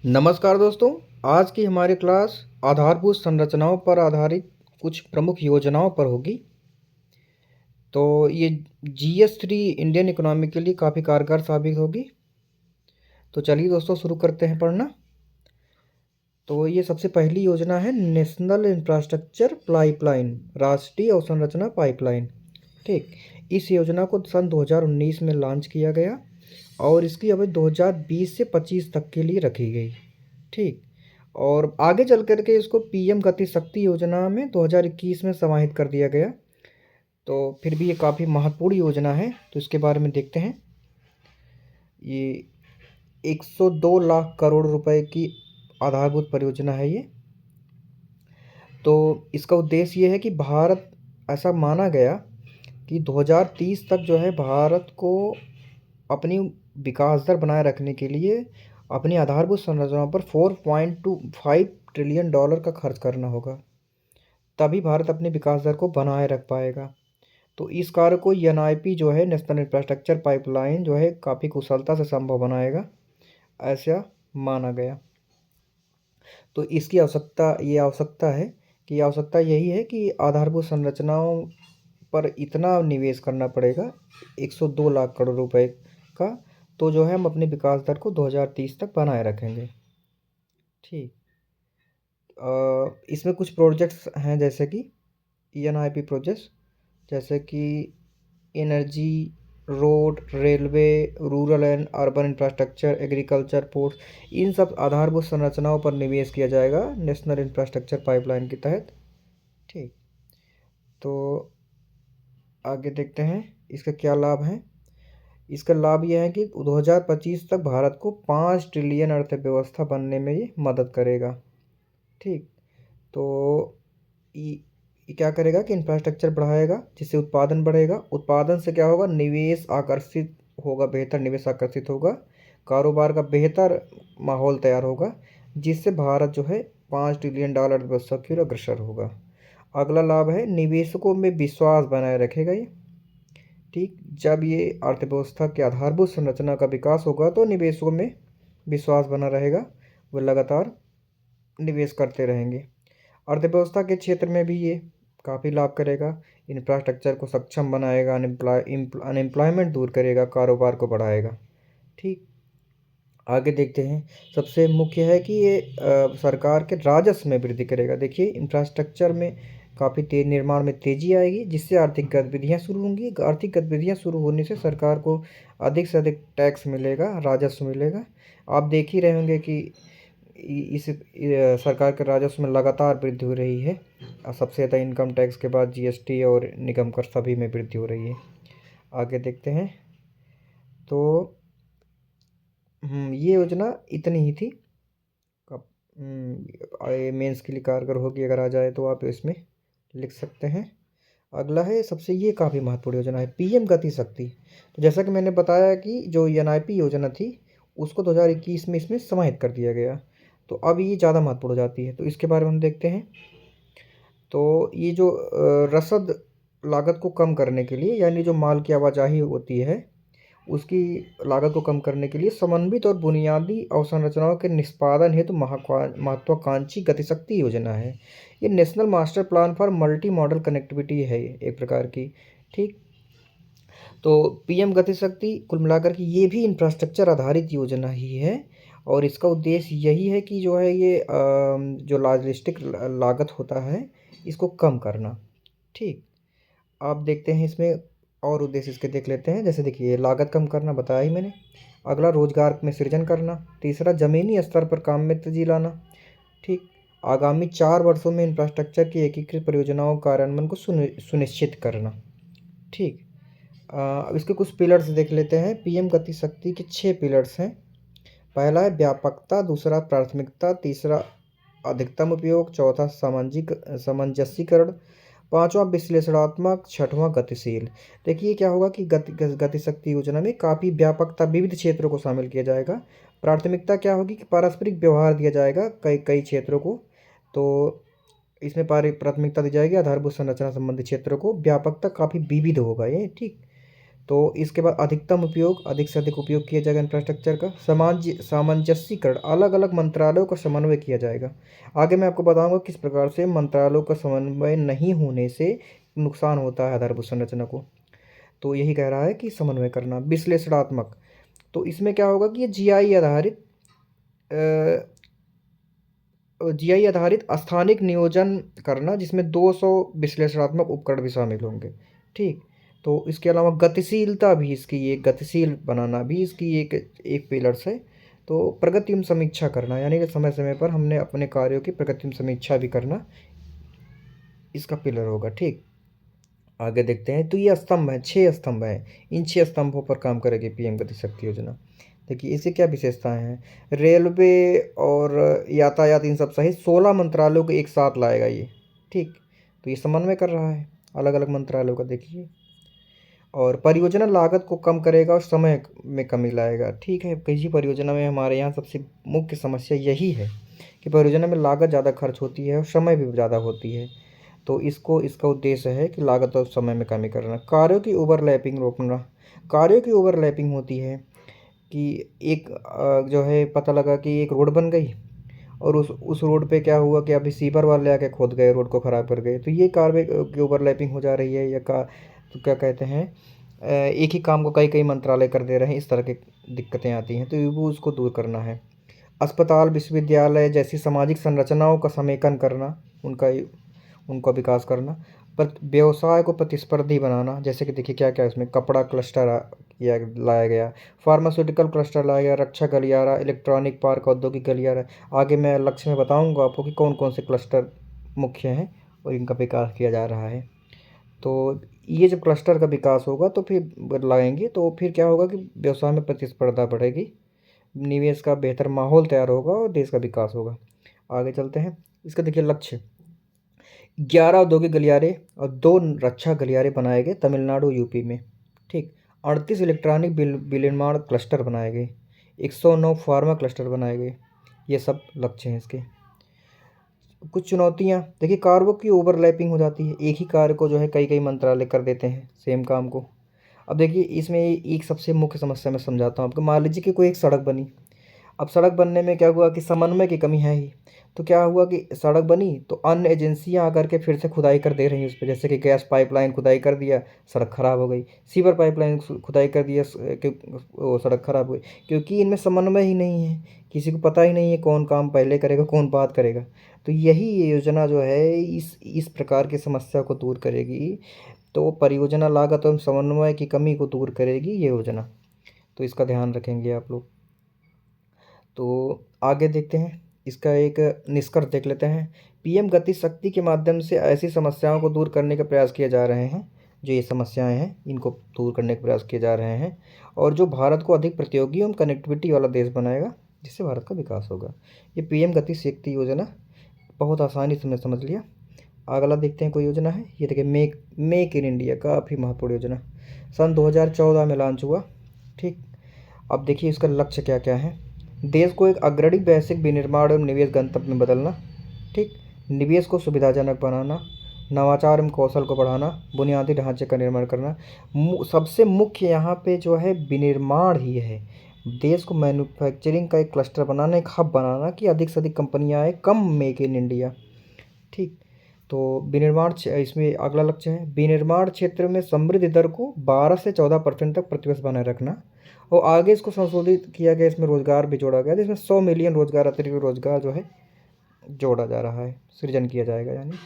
नमस्कार दोस्तों। आज की हमारी क्लास आधारभूत संरचनाओं पर आधारित कुछ प्रमुख योजनाओं पर होगी। तो ये GS3 इंडियन इकोनॉमी के लिए काफ़ी कारगर साबित होगी। तो चलिए दोस्तों शुरू करते हैं पढ़ना। तो ये सबसे पहली योजना है नेशनल इंफ्रास्ट्रक्चर पाइपलाइन, राष्ट्रीय अवसंरचना पाइपलाइन। ठीक, इस योजना को सन 2019 में लॉन्च किया गया और इसकी अवधि 2020 से 25 तक के लिए रखी गई। ठीक, और आगे चल कर के इसको PM गति शक्ति योजना में 2021 में समाहित कर दिया गया। तो फिर भी ये काफ़ी महत्वपूर्ण योजना है, तो इसके बारे में देखते हैं। ये 102 लाख करोड़ रुपए की आधारभूत परियोजना है ये। तो इसका उद्देश्य ये है कि भारत, ऐसा माना गया कि 2030 तक जो है भारत को अपनी विकास दर बनाए रखने के लिए अपनी आधारभूत संरचनाओं पर $4.25 ट्रिलियन का खर्च करना होगा, तभी भारत अपनी विकास दर को बनाए रख पाएगा। तो इस कार्य को NIP जो है नेशनल इंफ्रास्ट्रक्चर पाइपलाइन जो है काफ़ी कुशलता से संभव बनाएगा, ऐसा माना गया। तो इसकी आवश्यकता है कि आवश्यकता यही है कि आधारभूत संरचनाओं पर इतना निवेश करना पड़ेगा 102 लाख करोड़ रुपए का, तो जो है हम अपने विकास दर को 2030 तक बनाए रखेंगे। ठीक, इसमें कुछ प्रोजेक्ट्स हैं जैसे कि NIP प्रोजेक्ट्स, जैसे कि energy, road, railway, rural and urban infrastructure, agriculture, ports, इन सब आधारभूत संरचनाओं पर निवेश किया जाएगा नेशनल इंफ्रास्ट्रक्चर पाइपलाइन के तहत। ठीक, तो आगे देखते हैं इसका क्या लाभ है। इसका लाभ यह है कि 2025 तक भारत को 5 ट्रिलियन अर्थव्यवस्था बनने में ये मदद करेगा। ठीक, तो ये क्या करेगा कि इंफ्रास्ट्रक्चर बढ़ाएगा, जिससे उत्पादन बढ़ेगा। उत्पादन से क्या होगा, निवेश आकर्षित होगा, बेहतर निवेश आकर्षित होगा, कारोबार का बेहतर माहौल तैयार होगा, जिससे भारत जो है $5 ट्रिलियन अर्थव्यवस्था की ओर अग्रसर होगा। अगला लाभ है निवेशकों में विश्वास बनाए रखेगा ये। ठीक, जब ये अर्थव्यवस्था के आधारभूत संरचना का विकास होगा तो निवेशकों में विश्वास बना रहेगा, वो लगातार निवेश करते रहेंगे। अर्थव्यवस्था के क्षेत्र में भी ये काफ़ी लाभ करेगा, इंफ्रास्ट्रक्चर को सक्षम बनाएगा, अनएम्प्लॉयमेंट दूर करेगा, कारोबार को बढ़ाएगा। ठीक, आगे देखते हैं। सबसे मुख्य है कि ये सरकार के राजस्व में वृद्धि करेगा। देखिए, इंफ्रास्ट्रक्चर में काफ़ी तेज निर्माण में तेज़ी आएगी, जिससे आर्थिक गतिविधियाँ शुरू होंगी। आर्थिक गतिविधियाँ शुरू होने से सरकार को अधिक से अधिक टैक्स मिलेगा, राजस्व मिलेगा। आप देख ही रहे होंगे कि सरकार के राजस्व में लगातार वृद्धि हो रही है। सबसे ज़्यादा इनकम टैक्स के बाद GST और निगम कर सभी में वृद्धि हो रही है। आगे देखते हैं। तो ये योजना इतनी ही थी। मेंस के लिए कारगर होगी, अगर आ जाए तो आप इसमें लिख सकते हैं। अगला है, सबसे ये काफ़ी महत्वपूर्ण योजना है PM गति शक्ति। तो जैसा कि मैंने बताया कि जो NIP योजना थी उसको 2021 में इसमें समाहित कर दिया गया, तो अब ये ज़्यादा महत्वपूर्ण हो जाती है। तो इसके बारे में हम देखते हैं। तो ये जो रसद लागत को कम करने के लिए, यानी जो माल की आवाजाही होती है उसकी लागत को कम करने के लिए समन्वित और बुनियादी अवसंरचनाओं के निष्पादन हेतु महत्वाकांक्षी गतिशक्ति योजना है। ये national master plan for multi modal connectivity है ये एक प्रकार की। ठीक, तो PM गतिशक्ति कुल मिलाकर के ये भी इंफ्रास्ट्रक्चर आधारित योजना ही है, और इसका उद्देश्य यही है कि जो है ये जो लॉजिस्टिक लागत होता है इसको कम करना। ठीक, आप देखते हैं इसमें और उद्देश्य इसके देख लेते हैं। जैसे देखिए, लागत कम करना बताया ही मैंने। अगला, रोजगार में सृजन करना। तीसरा, ज़मीनी स्तर पर काम में तेजी लाना। ठीक, आगामी 4 वर्षों में इंफ्रास्ट्रक्चर की एकीकृत परियोजनाओं कार्यान्वयन को सुनिश्चित करना। ठीक, अब इसके कुछ पिलर्स देख लेते हैं। PM गति शक्ति के 6 पिलर्स हैं। पहला है व्यापकता, दूसरा प्राथमिकता, तीसरा अधिकतम उपयोग, चौथा सामंजस्यीकरण, पांचवा विश्लेषणात्मक, छठवां गतिशील। देखिए क्या होगा कि गति शक्ति योजना में काफ़ी व्यापकता, विविध क्षेत्रों को शामिल किया जाएगा। प्राथमिकता क्या होगी कि पारस्परिक व्यवहार दिया जाएगा कई कई क्षेत्रों को, तो इसमें प्राथमिकता दी जाएगी आधारभूत संरचना संबंधी क्षेत्रों को। व्यापकता काफ़ी विविध होगा ये। ठीक, तो इसके बाद अधिकतम उपयोग, अधिक से अधिक उपयोग किया जाएगा इंफ्रास्ट्रक्चर का। सामंजस्यीकरण, अलग अलग मंत्रालयों का समन्वय किया जाएगा। आगे मैं आपको बताऊंगा किस प्रकार से मंत्रालयों का समन्वय नहीं होने से नुकसान होता है आधारभूत संरचना को। तो यही कह रहा है कि समन्वय करना। विश्लेषणात्मक, तो इसमें क्या होगा कि ये जीआई आधारित स्थानिक नियोजन करना, जिसमें 200 विश्लेषणात्मक उपकरण भी शामिल होंगे। ठीक, तो इसके अलावा गतिशीलता भी इसकी, एक गतिशील बनाना भी इसकी एक पिलर्स है। तो प्रगति में समीक्षा करना, यानी कि समय समय पर हमने अपने कार्यों की प्रगति में समीक्षा भी करना इसका पिलर होगा। ठीक, आगे देखते हैं। तो ये स्तंभ है, 6 स्तंभ हैं। इन 6 स्तंभों पर काम करेगी पीएम गति शक्ति योजना। देखिए इससे क्या विशेषताएं हैं। रेलवे और यातायात इन सब सहित 16 मंत्रालयों को एक साथ लाएगा ये। ठीक, तो ये समन्वय कर रहा है अलग अलग मंत्रालयों का। देखिए, और परियोजना लागत को कम करेगा और समय में कमी लाएगा। ठीक है, किसी परियोजना में हमारे यहाँ सबसे मुख्य समस्या यही है कि परियोजना में लागत ज़्यादा खर्च होती है और समय भी ज़्यादा होती है। तो इसका उद्देश्य है कि लागत और समय में कमी करना। कार्यों की ओवरलैपिंग रोकना। कार्यों की ओवरलैपिंग होती है कि एक जो है पता लगा कि एक रोड बन गई और उस रोड पे क्या हुआ कि अभी सीवर वाले आके खोद गए, रोड को ख़राब कर गए। तो ये कार्य की ओवरलैपिंग हो जा रही है, या तो क्या कहते हैं, एक ही काम को कई कई मंत्रालय कर दे रहे हैं, इस तरह की दिक्कतें आती हैं। तो वो उसको दूर करना है। अस्पताल, विश्वविद्यालय जैसी सामाजिक संरचनाओं का समेकन करना, उनका विकास करना। पर व्यवसाय को प्रतिस्पर्धी बनाना, जैसे कि देखिए क्या क्या इसमें कपड़ा क्लस्टर लाया गया, फार्मास्यूटिकल क्लस्टर लाया गया, रक्षा गलियारा, इलेक्ट्रॉनिक पार्क, औद्योगिक गलियारा। आगे मैं लक्ष्य में बताऊंगा आपको कि कौन कौन से क्लस्टर मुख्य हैं और इनका विकास किया जा रहा है। तो ये जब क्लस्टर का विकास होगा तो फिर लगाएंगे, तो फिर क्या होगा कि व्यवसाय में प्रतिस्पर्धा बढ़ेगी, निवेश का बेहतर माहौल तैयार होगा और देश का विकास होगा। आगे चलते हैं। इसका देखिए लक्ष्य, 11 औद्योगिक गलियारे और 2 रक्षा गलियारे बनाए गए तमिलनाडु यूपी में। ठीक, 38 इलेक्ट्रॉनिक विनिर्माण क्लस्टर बनाए गए, 109 फार्मा क्लस्टर बनाए गए। ये सब लक्ष्य हैं इसके। कुछ चुनौतियाँ, देखिए कार्यों की ओवरलैपिंग हो जाती है, एक ही कार्य को जो है कई कई मंत्रालय कर देते हैं सेम काम को। अब देखिए इसमें एक सबसे मुख्य समस्या मैं समझाता हूँ आपको। मान लीजिए कि कोई एक सड़क बनी। अब सड़क बनने में क्या हुआ कि समन्वय की कमी है ही। तो क्या हुआ कि सड़क बनी तो अन्य एजेंसियां आकर के फिर से खुदाई कर दे रही हैं उस पर, जैसे कि गैस पाइपलाइन खुदाई कर दिया, सड़क खराब हो गई। सीवर पाइपलाइन खुदाई कर दिया, वो सड़क खराब हो गई, क्योंकि इनमें समन्वय ही नहीं है। किसी को पता ही नहीं है कौन काम पहले करेगा, कौन बात करेगा। तो यही ये योजना जो है इस प्रकार की समस्या को दूर करेगी। तो परियोजना लागत एवं समन्वय की कमी को दूर करेगी ये योजना। तो इसका ध्यान रखेंगे आप लोग। तो आगे देखते हैं, इसका एक निष्कर्ष देख लेते हैं। पीएम गति शक्ति के माध्यम से ऐसी समस्याओं को दूर करने के प्रयास किए जा रहे हैं, जो ये समस्याएं हैं इनको दूर करने के प्रयास किए जा रहे हैं, और जो भारत को अधिक प्रतियोगी एवं कनेक्टिविटी वाला देश बनाएगा, जिससे भारत का विकास होगा। ये पीएम गति शक्ति योजना बहुत आसानी से मैं समझ लिया। अगला देखते हैं कोई योजना है, ये देखिए मेक इन इंडिया, काफ़ी महत्वपूर्ण योजना, सन 2014 में लॉन्च हुआ। ठीक, अब देखिए इसका लक्ष्य क्या क्या है। देश को एक अग्रणी वैश्विक विनिर्माण एवं निवेश गंतव्य में बदलना। ठीक, निवेश को सुविधाजनक बनाना, नवाचार एवं कौशल को बढ़ाना, बुनियादी ढांचे का निर्माण करना। सबसे मुख्य यहाँ पे जो है विनिर्माण ही है। देश को मैन्युफैक्चरिंग का एक क्लस्टर बनाना, एक हब बनाना कि अधिक से अधिक कंपनियाँ आए, कम मेक इन इंडिया। ठीक, तो विनिर्माण इसमें अगला लक्ष्य है विनिर्माण क्षेत्र में समृद्धि दर को 12 से 14% तक प्रतिवर्ष बनाए रखना। और आगे इसको संशोधित किया गया, इसमें रोजगार भी जोड़ा गया, जिसमें 100 मिलियन रोजगार, अतिरिक्त रोजगार जो है जोड़ा जा रहा है, सृजन किया जाएगा। यानी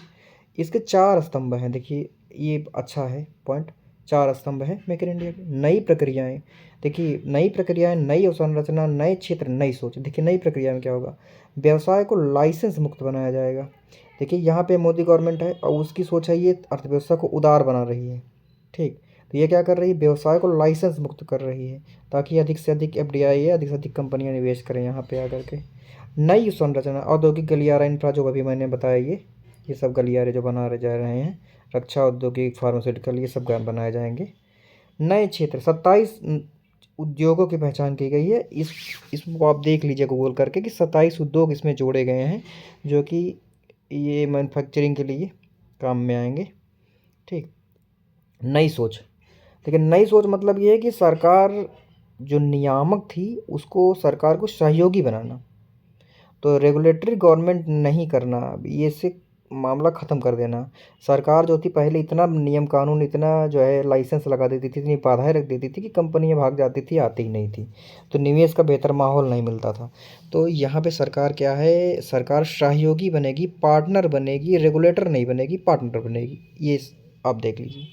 इसके 4 स्तंभ हैं। देखिए ये अच्छा है पॉइंट, 4 स्तंभ हैं मेक इन इंडिया के। नई प्रक्रियाएं, देखिए नई प्रक्रियाएं, नई अवसंरचना, नए क्षेत्र, नई सोच। देखिए नई प्रक्रिया में क्या होगा, व्यवसाय को लाइसेंस मुक्त बनाया जाएगा। देखिए यहाँ पे मोदी गवर्नमेंट है और उसकी सोच है ये अर्थव्यवस्था को उदार बना रही है। ठीक, तो ये क्या कर रही है, व्यवसाय को लाइसेंस मुक्त कर रही है, ताकि अधिक से अधिक एफडीआई, अधिक से अधिक कंपनियां निवेश करें यहाँ पे आकर के। नई संरचना, औद्योगिक गलियारा इंफ्रा, जो अभी मैंने बताया ये सब गलियारे जो बना रहे जा रहे हैं, रक्षा, औद्योगिक, फार्मास्यूटिकल, ये सब बनाए जाएंगे। नए क्षेत्र, 27 उद्योगों की पहचान की गई है। इसको आप देख लीजिए गूगल करके कि 27 उद्योग इसमें जोड़े गए हैं, जो कि ये मैन्युफैक्चरिंग के लिए काम में आएंगे। ठीक, नई सोच, लेकिन नई सोच मतलब ये है कि सरकार जो नियामक थी उसको सरकार को सहयोगी बनाना, तो रेगुलेटरी गवर्नमेंट नहीं करना, ये से मामला ख़त्म कर देना। सरकार जो थी पहले इतना नियम कानून, इतना जो है लाइसेंस लगा देती थी, इतनी बाधाएं रख देती थी कि कंपनियां भाग जाती थी, आती ही नहीं थी, तो निवेश का बेहतर माहौल नहीं मिलता था। तो यहाँ पे सरकार क्या है, सरकार सहयोगी बनेगी, पार्टनर बनेगी, रेगुलेटर नहीं बनेगी, पार्टनर बनेगी। ये आप देख लीजिए।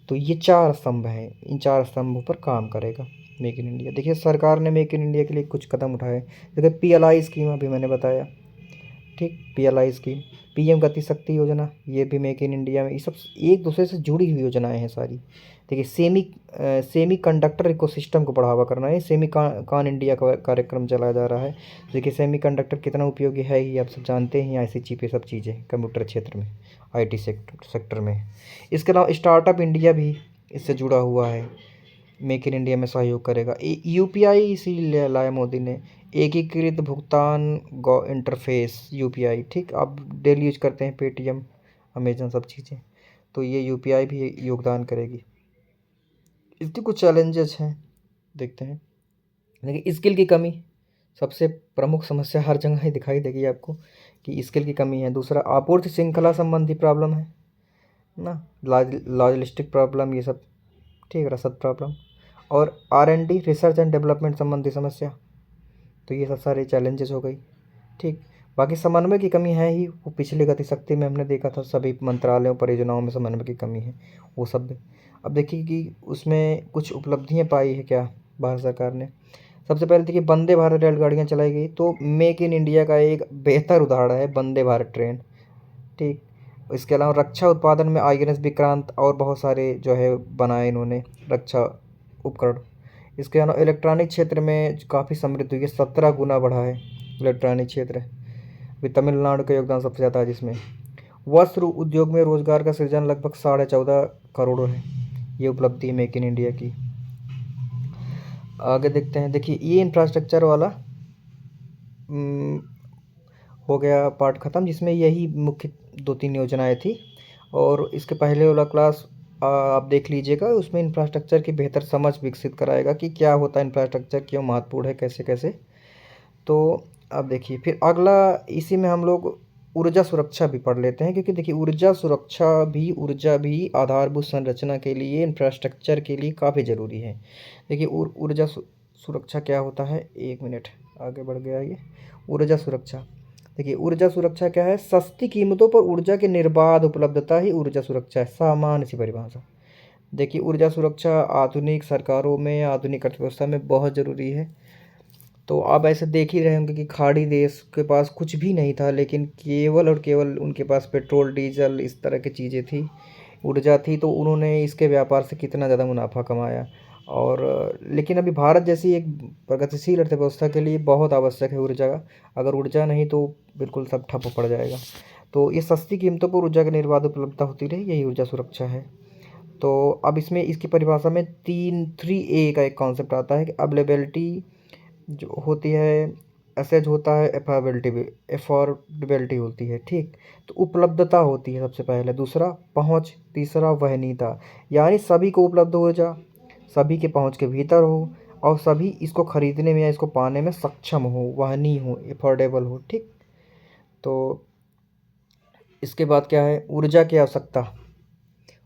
तो ये 4 स्तंभ हैं, इन 4 स्तंभों पर काम करेगा मेक इन इंडिया। देखिए सरकार ने मेक इन इंडिया के लिए कुछ कदम उठाए, जैसे पीएलआई स्कीम अभी मैंने बताया, ठीक, पीएलआई स्कीम, पीएम गति शक्ति योजना, ये भी मेक इन इंडिया में, ये सब एक दूसरे से जुड़ी हुई योजनाएं हैं सारी। देखिए सेमी कंडक्टर इकोसिस्टम को बढ़ावा करना है, सेमी कान इंडिया का कार्यक्रम चलाया जा रहा है। देखिए सेमी कंडक्टर कितना उपयोगी है ये आप सब जानते हैं, ऐसी चीज़ें, सब चीज़ें कंप्यूटर क्षेत्र में, आईटी सेक्टर में। इसके अलावा स्टार्टअप इंडिया भी इससे जुड़ा हुआ है, मेक इन इंडिया में सहयोग करेगा। यूपीआई इसीलिए लाया मोदी ने, एकीकृत भुगतान गो इंटरफेस, यूपीआई, ठीक, आप डेली यूज करते हैं पेटीएम, अमेजन, सब चीज़ें, तो ये यूपीआई भी योगदान करेगी। इसकी कुछ चैलेंजेस हैं, देखते हैं। देखिए स्किल की कमी सबसे प्रमुख समस्या हर जगह ही दिखाई देगी आपको कि स्किल की कमी है। दूसरा आपूर्ति श्रृंखला संबंधी प्रॉब्लम है ना, लॉजिस्टिक प्रॉब्लम, ये सब, ठीक, रसद प्रॉब्लम, और R&D, रिसर्च एंड डेवलपमेंट संबंधी समस्या, तो ये सब सारे चैलेंजेस हो गई, ठीक। बाकी समन्वय की कमी है ही, वो पिछले गति शक्ति में हमने देखा था, सभी मंत्रालयों परियोजनाओं में समन्वय की कमी है, वो सब। अब देखिए कि उसमें कुछ उपलब्धियां पाई है क्या भारत सरकार ने। सबसे पहले देखिए वंदे भारत रेलगाड़ियाँ चलाई गई, तो मेक इन इंडिया का एक बेहतर उदाहरण है वंदे भारत ट्रेन, ठीक। इसके अलावा रक्षा उत्पादन में INS विक्रांत और बहुत सारे जो है बनाए इन्होंने रक्षा उपकरण। इसके अलावा इलेक्ट्रॉनिक क्षेत्र में काफ़ी समृद्ध हुई है, 17 गुना बढ़ा है इलेक्ट्रॉनिक क्षेत्र। अभी तमिलनाडु का योगदान सबसे ज़्यादा है जिसमें। वस्त्र उद्योग में रोजगार का सृजन लगभग 14.5 करोड़ है, ये उपलब्धि है मेक इन इंडिया की। आगे देखते हैं। देखिए ये इंफ्रास्ट्रक्चर वाला हो गया पार्ट ख़त्म, जिसमें यही मुख्य 2-3 योजनाएं थी। और इसके पहले वाला क्लास आप देख लीजिएगा, उसमें इंफ्रास्ट्रक्चर की बेहतर समझ विकसित कराएगा कि क्या होता है इंफ्रास्ट्रक्चर, क्यों महत्वपूर्ण है, कैसे कैसे। तो अब देखिए फिर अगला, इसी में हम लोग ऊर्जा सुरक्षा भी पढ़ लेते हैं, क्योंकि देखिए ऊर्जा भी आधारभूत संरचना के लिए, इंफ्रास्ट्रक्चर के लिए काफ़ी ज़रूरी है। देखिए ऊर्जा सुरक्षा क्या होता है, 1 मिनट आगे बढ़ गया ये। ऊर्जा सुरक्षा, देखिए ऊर्जा सुरक्षा क्या है, सस्ती कीमतों पर ऊर्जा की निर्बाध उपलब्धता ही ऊर्जा सुरक्षा है, सामान्य सी परिभाषा। देखिए ऊर्जा सुरक्षा आधुनिक सरकारों में, आधुनिक अर्थव्यवस्था में बहुत ज़रूरी है। तो आप ऐसे देख ही रहे होंगे कि खाड़ी देश के पास कुछ भी नहीं था, लेकिन केवल और केवल उनके पास पेट्रोल, डीजल, इस तरह की चीज़ें थी, ऊर्जा थी, तो उन्होंने इसके व्यापार से कितना ज़्यादा मुनाफा कमाया। और लेकिन अभी भारत जैसी एक प्रगतिशील अर्थव्यवस्था के लिए बहुत आवश्यक है ऊर्जा का। अगर ऊर्जा नहीं तो बिल्कुल सब ठप पड़ जाएगा। तो ये सस्ती कीमतों पर ऊर्जा की निर्बाध उपलब्धता होती रही, यही ऊर्जा सुरक्षा है। तो अब इसमें इसकी परिभाषा में 3A का एक कॉन्सेप्ट आता है कि अवेलेबिलिटी जो होती है, एसेज होता है, एफोर्डेबिलिटी होती है, ठीक। तो उपलब्धता होती है सबसे पहले, दूसरा पहुंच, तीसरा वहनीयता, यानी सभी को उपलब्ध हो जा, सभी के पहुंच के भीतर हो, और सभी इसको खरीदने में या इसको पाने में सक्षम हो, वहनीय हो, एफोर्डेबल हो, ठीक। तो इसके बाद क्या है, ऊर्जा की आवश्यकता।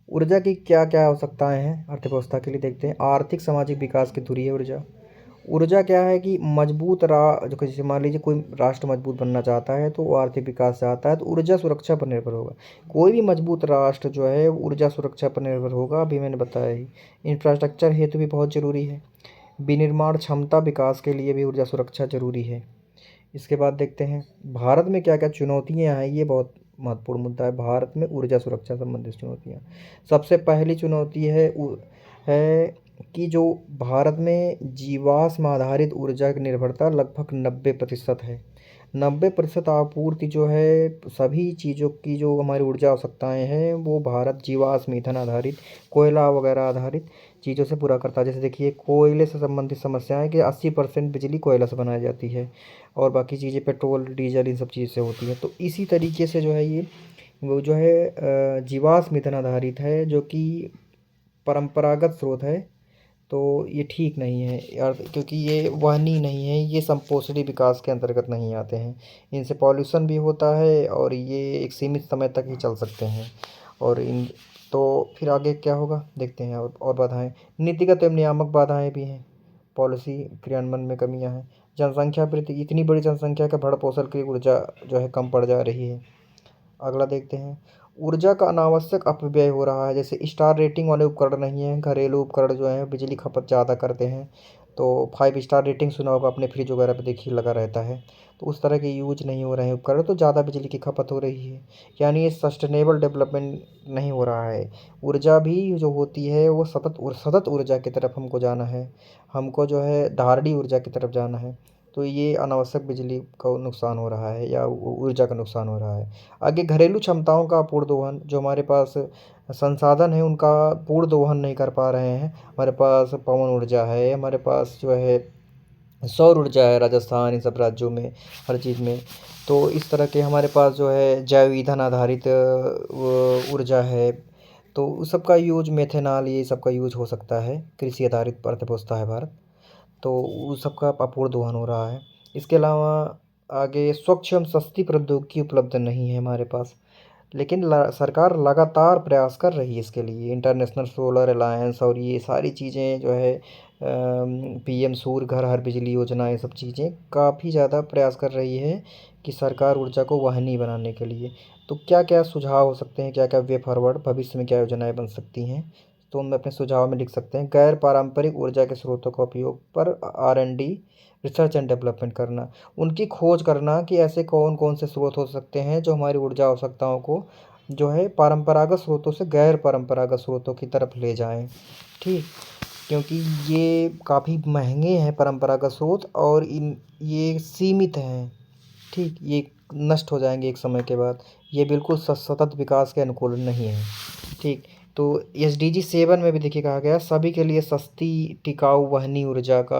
ऊर्जा की क्या क्या आवश्यकताएं हैं अर्थव्यवस्था के लिए, देखते हैं। आर्थिक सामाजिक विकास की धुरी है ऊर्जा। ऊर्जा क्या है कि मजबूत जो जैसे मान लीजिए कोई राष्ट्र मजबूत बनना चाहता है तो वो आर्थिक विकास चाहता है, तो ऊर्जा सुरक्षा पर निर्भर होगा। कोई भी मजबूत राष्ट्र जो है ऊर्जा सुरक्षा पर निर्भर होगा, अभी मैंने बताया ही। इंफ्रास्ट्रक्चर हेतु भी बहुत ज़रूरी है, विनिर्माण क्षमता विकास के लिए भी ऊर्जा सुरक्षा जरूरी है। इसके बाद देखते हैं भारत में क्या क्या चुनौतियां हैं, ये बहुत महत्वपूर्ण मुद्दा है। भारत में ऊर्जा सुरक्षा संबंधित चुनौतियां, सबसे पहली चुनौती है कि जो भारत में जीवाश्म आधारित ऊर्जा की निर्भरता लगभग 90% है। 90% आपूर्ति जो है सभी चीज़ों की, जो हमारी ऊर्जा आवश्यकताएं हैं, वो भारत जीवाश्म ईंधन आधारित, कोयला वगैरह आधारित चीज़ों से पूरा करता है। जैसे देखिए कोयले से संबंधित समस्याएं कि 80% बिजली कोयला से बनाई जाती है, और बाकी चीज़ें पेट्रोल, डीजल, इन सब चीज़ से होती है। तो इसी तरीके से जो है ये वो जो है जीवाश्म ईंधन आधारित है, जो कि परंपरागत स्रोत है तो ये ठीक नहीं है यार, क्योंकि ये वहनीय नहीं है, ये संपोषणी विकास के अंतर्गत नहीं आते हैं। इनसे पॉल्यूशन भी होता है और ये एक सीमित समय तक ही चल सकते हैं। और इन तो फिर आगे क्या होगा देखते हैं। और बाधाएं, नीतिगत एवं नियामक बाधाएं भी हैं। पॉलिसी क्रियान्वयन में कमियां हैं। जनसंख्या वृद्धि, इतनी बड़ी जनसंख्या का भरण पोषण की ऊर्जा जो है कम पड़ जा रही है। अगला देखते हैं, ऊर्जा का अनावश्यक अपव्यय हो रहा है। जैसे स्टार रेटिंग वाले उपकरण नहीं हैं, घरेलू उपकरण जो हैं बिजली खपत ज़्यादा करते हैं। तो 5 स्टार रेटिंग सुना होगा अपने फ्रिज वगैरह पे, देखिए लगा रहता है। तो उस तरह के यूज नहीं हो रहे हैं उपकरण, तो ज़्यादा बिजली की खपत हो रही है। यानी ये सस्टेनेबल डेवलपमेंट नहीं हो रहा है। ऊर्जा भी जो होती है वो सतत ऊर्जा की तरफ हमको जाना है। हमको जो है धारणीय ऊर्जा की तरफ जाना है। तो ये अनावश्यक बिजली का नुकसान हो रहा है या ऊर्जा का नुकसान हो रहा है। आगे घरेलू क्षमताओं का पूर्ण दोहन, जो हमारे पास संसाधन है उनका पूर्ण दोहन नहीं कर पा रहे हैं। हमारे पास पवन ऊर्जा है, हमारे पास जो है सौर ऊर्जा है, राजस्थान इन सब राज्यों में, हर चीज़ में। तो इस तरह के हमारे पास जो है जैव ईंधन आधारित ऊर्जा है। तो उस सब का यूज, मेथेनॉल, ये सब का यूज हो सकता है। कृषि आधारित अर्थव्यवस्था है भारत, तो उस सब का अपूर्ण दोहन हो रहा है। इसके अलावा आगे स्वच्छ एवं सस्ती प्रौद्योगिकी उपलब्ध नहीं है हमारे पास, लेकिन सरकार लगातार प्रयास कर रही है इसके लिए। इंटरनेशनल सोलर अलायंस और ये सारी चीज़ें जो है, पीएम सूर्य घर हर बिजली योजना, ये सब चीज़ें काफ़ी ज़्यादा प्रयास कर रही है कि सरकार ऊर्जा को वहनीय बनाने के लिए। तो क्या क्या सुझाव हो सकते हैं, क्या क्या वे फॉरवर्ड भविष्य में क्या योजनाएं बन सकती हैं, तो हम अपने सुझाव में लिख सकते हैं। गैर पारंपरिक ऊर्जा के स्रोतों का उपयोग पर R&D, रिसर्च एंड डेवलपमेंट करना, उनकी खोज करना कि ऐसे कौन कौन से स्रोत हो सकते हैं जो हमारी ऊर्जा आवश्यकताओं को जो है परंपरागत स्रोतों से गैर परंपरागत स्रोतों की तरफ ले जाएं। ठीक, क्योंकि ये काफ़ी महंगे हैं परंपरागत स्रोत, और इन ये सीमित हैं। ठीक, ये नष्ट हो जाएंगे एक समय के बाद। ये बिल्कुल सतत विकास के अनुकूल नहीं है। ठीक, तो SDG 7 में भी देखिए कहा गया सभी के लिए सस्ती टिकाऊ वहनीय ऊर्जा का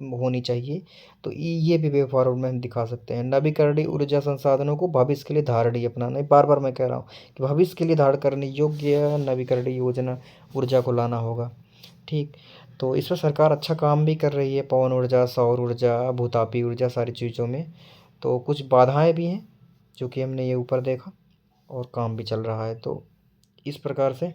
होनी चाहिए। तो ये भी वे फॉरवर्ड में हम दिखा सकते हैं। नवीकरणीय ऊर्जा संसाधनों को भविष्य के लिए धारणीय अपनाना है। बार बार मैं कह रहा हूँ कि भविष्य के लिए धारण करने योग्य नवीकरणीय योजना ऊर्जा को लाना होगा। ठीक, तो इस पर सरकार अच्छा काम भी कर रही है, पवन ऊर्जा, सौर ऊर्जा, भूतापी ऊर्जा, सारी चीज़ों में। तो कुछ बाधाएं भी हैं जो कि हमने ये ऊपर देखा, और काम भी चल रहा है। तो इस प्रकार से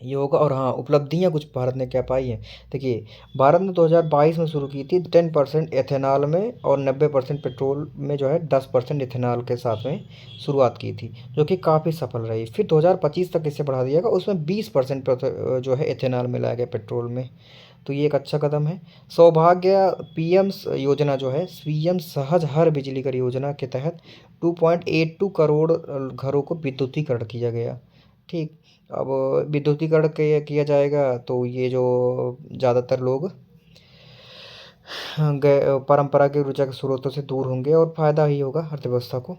ये होगा। और हाँ, उपलब्धियाँ कुछ भारत ने क्या पाई हैं, देखिए भारत ने 2022 में शुरू की थी 10% एथेनॉल में, और 90% पेट्रोल में जो है 10% इथेनॉल के साथ में शुरुआत की थी, जो कि काफ़ी सफल रही। फिर 2025 तक इसे बढ़ा दिया गया, उसमें 20% जो है एथेनॉल मिलाया गया पेट्रोल में। तो ये एक अच्छा कदम है। सौभाग्य PM योजना जो है, PM सहज हर बिजली कर योजना के तहत 2.82 करोड़ घरों को विद्युतीकरण किया गया। ठीक, अब विद्युतीकरण किया जाएगा तो ये जो ज़्यादातर लोग परंपरा के ऊर्जा के स्रोतों से दूर होंगे और फ़ायदा ही होगा अर्थव्यवस्था को।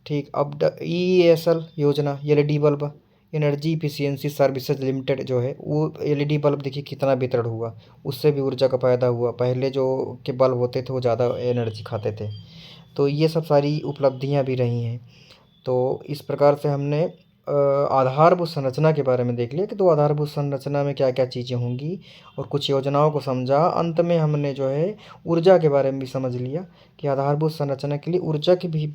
ठीक, अब EESL योजना, LED bulb, energy efficiency services limited जो है, वो LED बल्ब देखिए कितना वितरण हुआ, उससे भी ऊर्जा का फ़ायदा हुआ। पहले जो के बल्ब होते थे वो ज़्यादा एनर्जी खाते थे। तो ये सब सारी उपलब्धियाँ भी रही हैं। तो इस प्रकार से हमने आधारभूत संरचना के बारे में देख लिया कि तो आधारभूत संरचना में क्या क्या चीज़ें होंगी, और कुछ योजनाओं को समझा। अंत में हमने जो है ऊर्जा के बारे में भी समझ लिया कि आधारभूत संरचना के लिए ऊर्जा की भी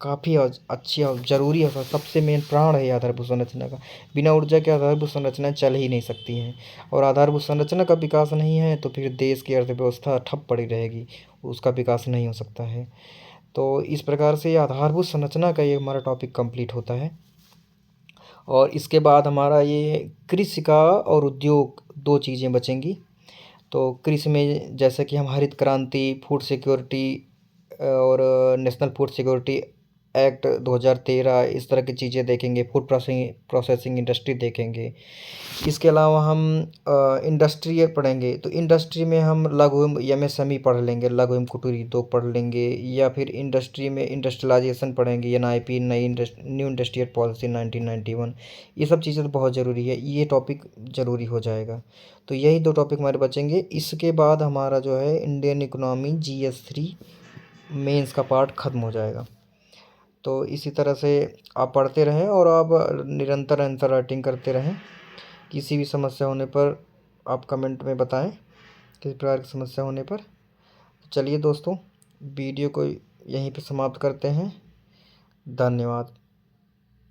काफ़ी अच्छी और ज़रूरी है, सबसे मेन प्राण है ये आधारभूत संरचना का। बिना ऊर्जा के आधारभूत संरचनाएं चल ही नहीं सकती हैं, और आधारभूत संरचना का विकास नहीं है तो फिर देश की अर्थव्यवस्था ठप पड़ी रहेगी, उसका विकास नहीं हो सकता है। तो इस प्रकार से ये आधारभूत संरचना का ये हमारा टॉपिक कंप्लीट होता है। और इसके बाद हमारा ये कृषि का और उद्योग, दो चीज़ें बचेंगी। तो कृषि में जैसे कि हम हरित क्रांति, फूड सिक्योरिटी और नेशनल फूड सिक्योरिटी एक्ट 2013, इस तरह की चीज़ें देखेंगे। फूड प्रोसेसिंग इंडस्ट्री देखेंगे। इसके अलावा हम इंडस्ट्री पढ़ेंगे, तो इंडस्ट्री में हम लघु एवं MSME पढ़ लेंगे, लघु एवं कुटीर उद्योग पढ़ लेंगे। या फिर इंडस्ट्री में इंडस्ट्रियलाइजेशन पढ़ेंगे, NIP, न्यू इंडस्ट्रियल पॉलिसी 1991। ये सब चीज़ें तो बहुत ज़रूरी है, ये टॉपिक ज़रूरी हो जाएगा। तो यही दो टॉपिक हमारे बचेंगे। इसके बाद हमारा जो है इंडियन इकोनॉमी GS3 मेंस का पार्ट ख़त्म हो जाएगा। तो इसी तरह से आप पढ़ते रहें और आप निरंतर आंसर राइटिंग करते रहें। किसी भी समस्या होने पर आप कमेंट में बताएं, किसी प्रकार की समस्या होने पर। चलिए दोस्तों, वीडियो को यहीं पे समाप्त करते हैं। धन्यवाद।